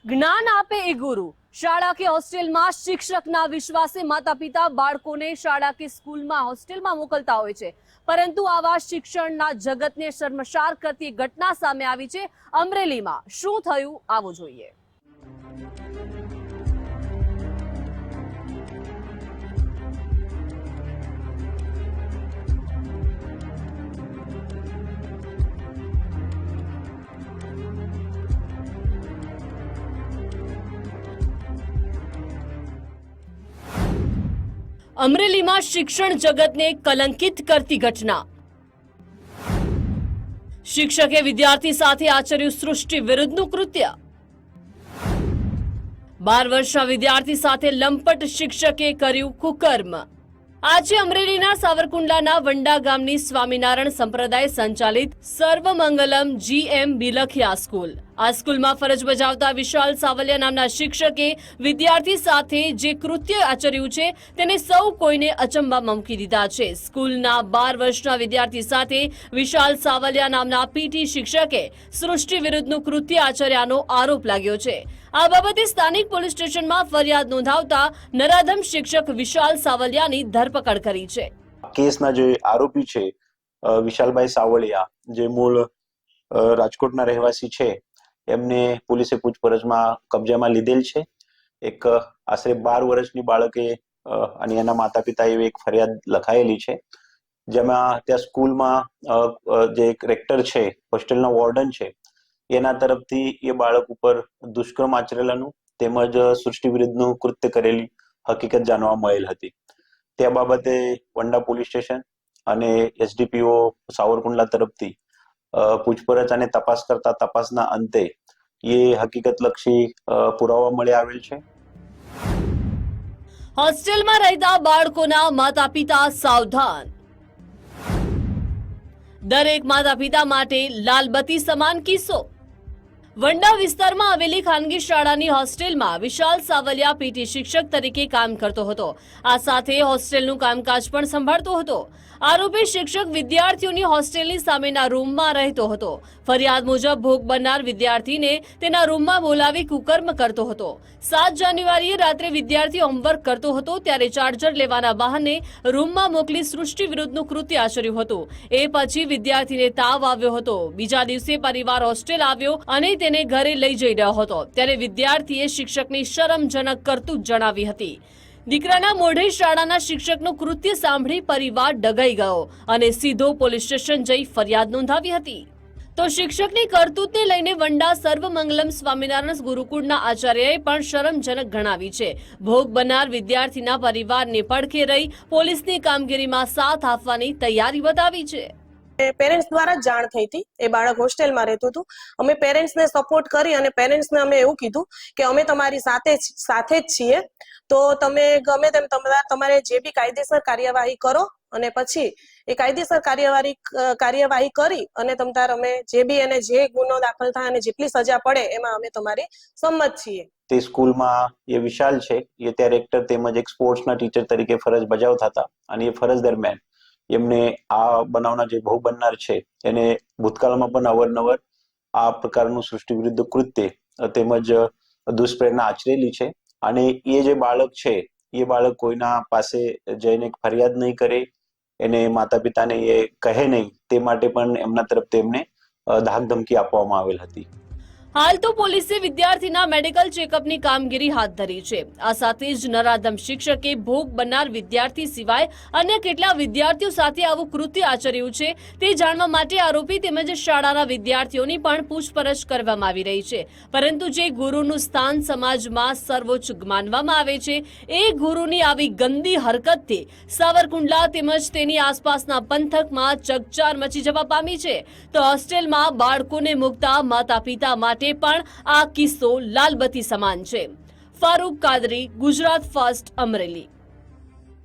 જ્ઞાન આપે એ ગુરુ। શાળા કે હોસ્ટેલમાં શિક્ષકના વિશ્વાસે માતા પિતા બાળકોને શાળા કે સ્કૂલમાં હોસ્ટેલમાં મોકલતા હોય છે, પરંતુ આવા શિક્ષણના જગતને શર્મસાર કરતી ઘટના સામે આવી છે। અમરેલીમાં શું થયું આવો જોઈએ। અમરેલીમાં શિક્ષણ જગતને કલંકિત કરતી ઘટના। શિક્ષકે વિદ્યાર્થી સાથે આચર્યું સૃષ્ટિ વિરુદ્ધનું કૃત્ય। 12 વર્ષના વિદ્યાર્થી સાથે લંપટ શિક્ષકે કર્યું કુકર્મ। આજે અમરેલીના સાવરકુંડલાના વંડા ગામની સ્વામિનારાયણ સંપ્રદાય સંચાલિત સર્વમંગલમ GM બિલખિયા સ્કૂલ। આ સ્કૂલમાં ફરજ બજાવતા વિશાલ સાવલિયા નામના શિક્ષકે વિદ્યાર્થી સાથે જે કૃત્ય આચર્યું છે તેને સૌ કોઈને અચંબામાં મૂકી દીધા છે। સ્કૂલના 12 વર્ષના વિદ્યાર્થી સાથે વિશાલ સાવલિયા નામના PT શિક્ષકે સૃષ્ટિ વિરુદ્ધનું કૃત્ય આચર્યાનો આરોપ લાગ્યો છે। આ બાબતે સ્થાનિક પોલીસ સ્ટેશનમાં ફરિયાદ નોંધાવતા નરાધમ શિક્ષક વિશાલ સાવલિયાની ધરપકડ કરી છે। કેસના જે આરોપી છે વિશાલભાઈ સાવલિયા, જે મૂળ રાજકોટના રહેવાસી છે, એમને પોલીસે પૂછપરછમાં કબજામાં લીધેલ છે। એક આશરે 12 વર્ષની બાળકે અને એના માતા પિતાએ એક ફરિયાદ લખાયેલી છે, જેમાં ત્યાં સ્કૂલમાં જે રેક્ટર છે, હોસ્ટેલના વોર્ડન છે, એના તરફથી એ બાળક ઉપર દુષ્કર્મ આચરેલાનું તેમજ સૃષ્ટિ વિરુદ્ધનું કૃત્ય કરેલી હકીકત જાણવા મળેલ હતી। તે બાબતે વંડા પોલીસ સ્ટેશન અને SDPO સાવરકુંડલા તરફથી પૂછપરછ અને તપાસ કરતા તપાસના અંતે એ હકીકતલક્ષી પુરાવા મળી આવેલ છે। હોસ્ટેલમાં રહેતા બાળકોના માતા પિતા સાવધાન। દરેક માતા પિતા માટે લાલબત્તી સમાન કિસ્સો। વંડા વિસ્તારમાં આવેલી ખાનગી શાળાની હોસ્ટેલમાં વિશાલ સાવલિયા PT શિક્ષક તરીકે કામ કરતો હતો। આ સાથે હોસ્ટેલનું કામકાજ પણ સંભાળતો હતો। આરોપી શિક્ષક વિદ્યાર્થીઓની હોસ્ટેલની સામેના રૂમમાં રહેતો હતો। ફરિયાદ મુજબ ભોગ બનનાર વિદ્યાર્થીને તેના રૂમમાં બોલાવી કુકર્મ કરતો હતો। 7 જાન્યુઆરીએ રાત્રે વિદ્યાર્થી હોમવર્ક કરતો હતો ત્યારે ચાર્જર લેવાના બહાને રૂમમાં મોકલી સૃષ્ટિ વિરુદ્ધનું કૃત્ય આચર્યું હતું। એ પછી વિદ્યાર્થીને તાવ આવ્યો હતો। બીજા દિવસે પરિવાર હોસ્ટેલ આવ્યો અને તેને ઘરે લઈ જઈ રહ્યો હતો ત્યારે વિદ્યાર્થીએ શિક્ષકની શરમજનક કરતૂત જણાવી હતી। દીકરાના મોઢે શાળાના શિક્ષકનું કૃત્ય સાંભળી પરિવાર ડગાઈ ગયો અને સીધો પોલીસ સ્ટેશન જઈ ફરિયાદ નોંધાવી હતી। તો શિક્ષકની કરતૂતને લઈને વંડા સર્વમંગલમ સ્વામિનારાયણ ગુરુકુળના આચાર્યએ પણ શરમજનક ગણાવી છે। ભોગ બનનાર વિદ્યાર્થીના પરિવારને પડખે રહી પોલીસની કામગીરીમાં સાથ આપવાની તૈયારી બતાવી છે। પેરેન્ટ્સ દ્વારા જાણ થઈ હતી। એ બાળક હોસ્ટેલમાં રહેતું હતું। અમે પેરેન્ટ્સને સપોર્ટ કરી અને પેરેન્ટ્સને અમે એવું કીધું કે અમે તમારી સાથે જ છીએ, તો તમે ગમે તેમ તમારે જે બી કાયદેસર કાર્યવાહી કરો અને પછી એ કાયદેસર કાર્યવાહી કરી અને અમે જે બી એને જે ગુનો દાખલ થાય અને જેટલી સજા પડે એમાં અમે તમારી સંમત છીએ। તે સ્કૂલમાં એ વિશાલ છે, એ ત્યાં રેક્ટર તેમજ એક સ્પોર્ટ્સના ટીચર તરીકે ફરજ બજાવતા હતા અને એ ફરજ દરમિયાન એમને આ બનાવના જે ભોગ બનનાર છે એને ભૂતકાળમાં પણ અવારનવાર આ પ્રકારનું સૃષ્ટિ વિરુદ્ધ કૃત્ય તેમજ દુષ્પ્રેરણા આચરેલી છે। અને એ જે બાળક છે એ બાળક કોઈના પાસે જઈને ફરિયાદ નહીં કરે, એને માતા પિતાને એ કહે નહીં, તે માટે પણ એમના તરફથી એમને ધાક ધમકી આપવામાં આવેલ હતી। હાલ તો પોલીસે વિદ્યાર્થીના મેડિકલ ચેકઅપની કામગીરી હાથ ધરી છે। આ સાથે જ નરાધમ શિક્ષકે ભોગ બનનાર વિદ્યાર્થી સિવાય અન્ય કેટલા વિદ્યાર્થીઓ સાથે આવું કૃત્ય આચર્યું છે તે જાણવા માટે આરોપી તેમજ શાળાના વિદ્યાર્થીઓની પણ પૂછપરછ કરવામાં આવી રહી છે। પરંતુ જે ગુરુનું સ્થાન સમાજમાં સર્વોચ્ચ માનવામાં આવે છે, એ ગુરુની આવી ગંદી હરકતથી સાવરકુંડલા તેમજ તેની આસપાસના પંથકમાં ચકચાર મચી જવા પામી છે। તો હોસ્ટેલમાં બાળકોને મૂકતા માતા પિતા માટે પણ આ કિસ્સો લાલબત્તી સમાન છે। ફારૂક કાદરી, ગુજરાત ફર્સ્ટ, અમરેલી।